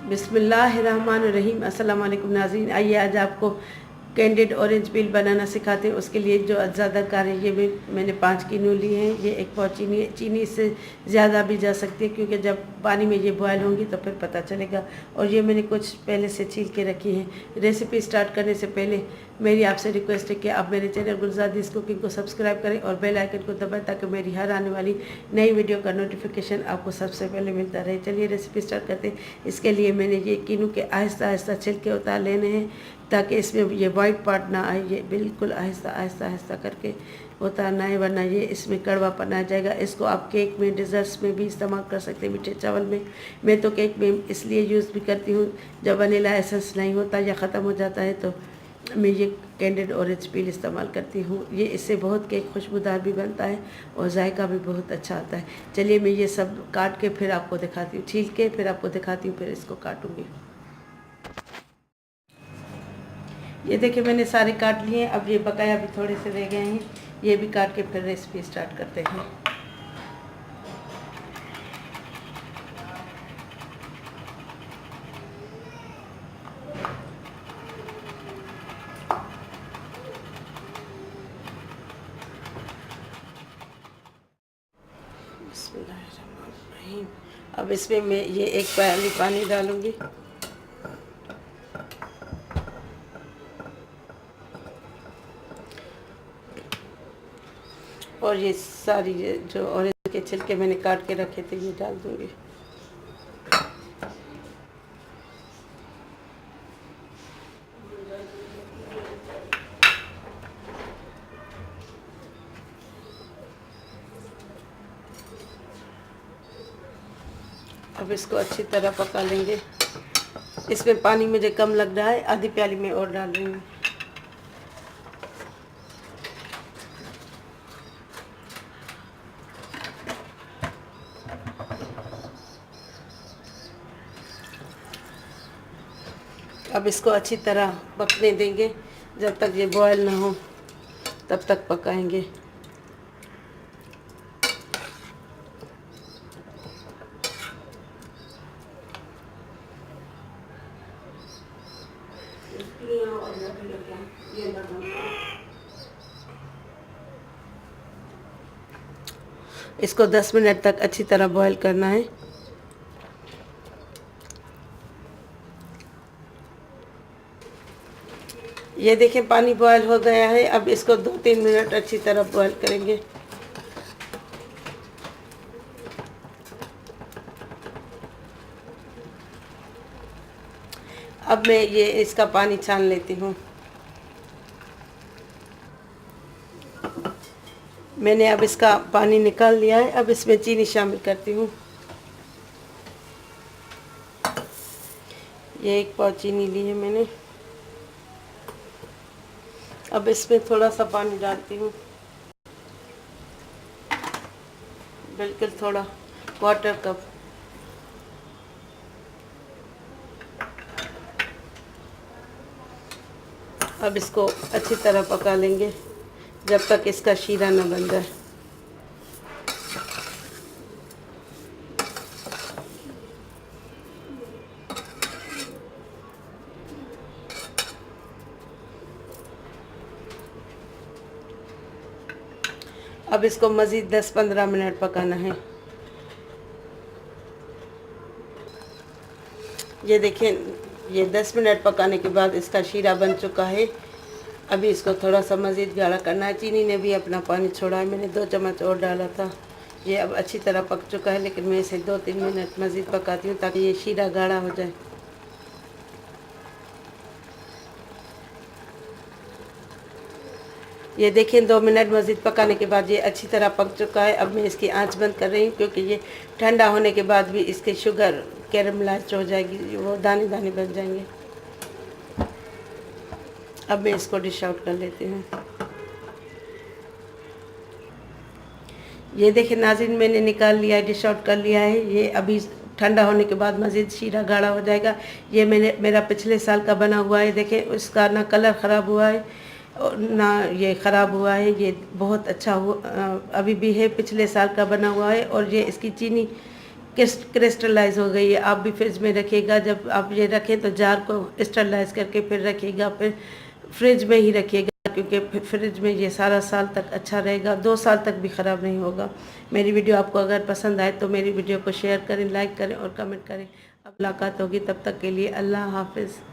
बिस्मिल्लाहिर्रहमानिर्रहीम। अस्सलाम वालेकुम नाज़रीन। आइए आज आपको कैंडिड ऑरेंज पील बनाना सिखाते हैं। उसके लिए जो अज्जा दरकार है, ये मैंने 5 किलो लिए हैं। ये 1 पाव चीनी है। चीनी इससे ज़्यादा भी जा सकती है क्योंकि जब पानी में ये बॉयल होंगी तो फिर पता चलेगा। और ये मैंने कुछ पहले से छील के रखी है। रेसिपी स्टार्ट करने से पहले मेरी आपसे रिक्वेस्ट है कि आप मेरे चैनल गुलजादिस कुकिंग को सब्सक्राइब करें और बेल आइकन को दबाएं ताकि मेरी हर आने वाली नई वीडियो का नोटिफिकेशन आपको सबसे पहले मिलता रहे। चलिए रेसिपी स्टार्ट करते हैं। इसके लिए मैंने ये किनू के आहिस्ता आहिस्ता छिलके उतार लेने हैं ताकि इसमें ये वाइट पार्ट ना आए। ये बिल्कुल आहिस्ता आहिस्ता आहिस्ता करके उतारना है, वरना ये इसमें कड़वापन आ जाएगा। इसको आप केक में, डिज़र्ट्स में भी इस्तेमाल कर सकते हैं, मीठे चावल में। मैं तो केक में इसलिए यूज़ भी करती हूँ जब वनीला एसेंस नहीं होता या ख़त्म हो जाता है तो मैं ये कैंडिड ऑरेंज पील इस्तेमाल करती हूँ। ये इससे बहुत केक खुशबूदार भी बनता है और जायका भी बहुत अच्छा आता है। चलिए मैं ये सब काट के फिर आपको दिखाती हूँ, छील के फिर आपको दिखाती हूँ, फिर इसको काटूँगी। ये देखिए मैंने सारे काट लिए हैं। अब ये बकाया भी थोड़े से रह गए हैं, ये भी काट के फिर रेसिपी स्टार्ट करते हैं। बिस्मिल्लाहिर्रहमानिर्रहीम। अब इसमें मैं ये 1 प्याली पानी डालूँगी। और ये सारी जो ऑरेंज के छिलके मैंने काट के रखे थे ये डाल दूँगी। अब इसको अच्छी तरह पका लेंगे। इसमें पानी मुझे कम लग रहा है, आधी प्याली में और डाल दूँगी। अब इसको अच्छी तरह पकने देंगे, जब तक ये बॉयल ना हो तब तक पकाएंगे। इसको 10 मिनट तक अच्छी तरह बॉयल करना है। ये देखें पानी बॉयल हो गया है। अब इसको 2-3 मिनट अच्छी तरह बॉयल करेंगे। अब मैं ये इसका पानी छान लेती हूँ। मैंने अब इसका पानी निकाल लिया है। अब इसमें चीनी शामिल करती हूँ। ये 1 पाव चीनी ली है मैंने। अब इसमें थोड़ा सा पानी डालती हूँ, बिल्कुल थोड़ा, 1/4 कप। अब इसको अच्छी तरह पका लेंगे जब तक इसका शीरा न बन जाए। अब इसको मज़ीद 10-15 मिनट पकाना है। ये देखें, ये 10 मिनट पकाने के बाद इसका शीरा बन चुका है। अभी इसको थोड़ा सा मज़ीद गाढ़ा करना है। चीनी ने भी अपना पानी छोड़ा है, मैंने 2 चम्मच और डाला था। ये अब अच्छी तरह पक चुका है, लेकिन मैं इसे 2-3 मिनट मज़ीद पकाती हूँ ताकि ये शीरा गाढ़ा हो जाए। ये देखें 2 मिनट मज़ीद पकाने के बाद ये अच्छी तरह पक चुका है। अब मैं इसकी आंच बंद कर रही हूँ क्योंकि ये ठंडा होने के बाद भी इसकी शुगर कैरमलाइज्ड हो जाएगी, वो दाने दाने बन जाएंगे। अब मैं इसको डिश आउट कर लेती हूँ। ये देखें नाज़रीन, मैंने निकाल लिया है, डिश आउट कर लिया है। ये अभी ठंडा होने के बाद मज़ीद शीरा गाढ़ा हो जाएगा। ये मेरा पिछले साल का बना हुआ है। देखें उसका ना कलर ख़राब हुआ है और ना ये ख़राब हुआ है। ये बहुत अच्छा अभी भी है, पिछले साल का बना हुआ है। और ये इसकी चीनी क्रिस्टलाइज हो गई है। आप भी फ्रिज में रखिएगा, जब आप ये रखें तो जार को स्टरलाइज करके फिर रखिएगा, फिर फ्रिज में ही रखिएगा, क्योंकि फ्रिज में ये सारा साल तक अच्छा रहेगा, 2 साल तक भी ख़राब नहीं होगा। मेरी वीडियो आपको अगर पसंद आए तो मेरी वीडियो को शेयर करें, लाइक करें और कमेंट करें। अब मुलाकात होगी, तब तक के लिए अल्लाह हाफिज़।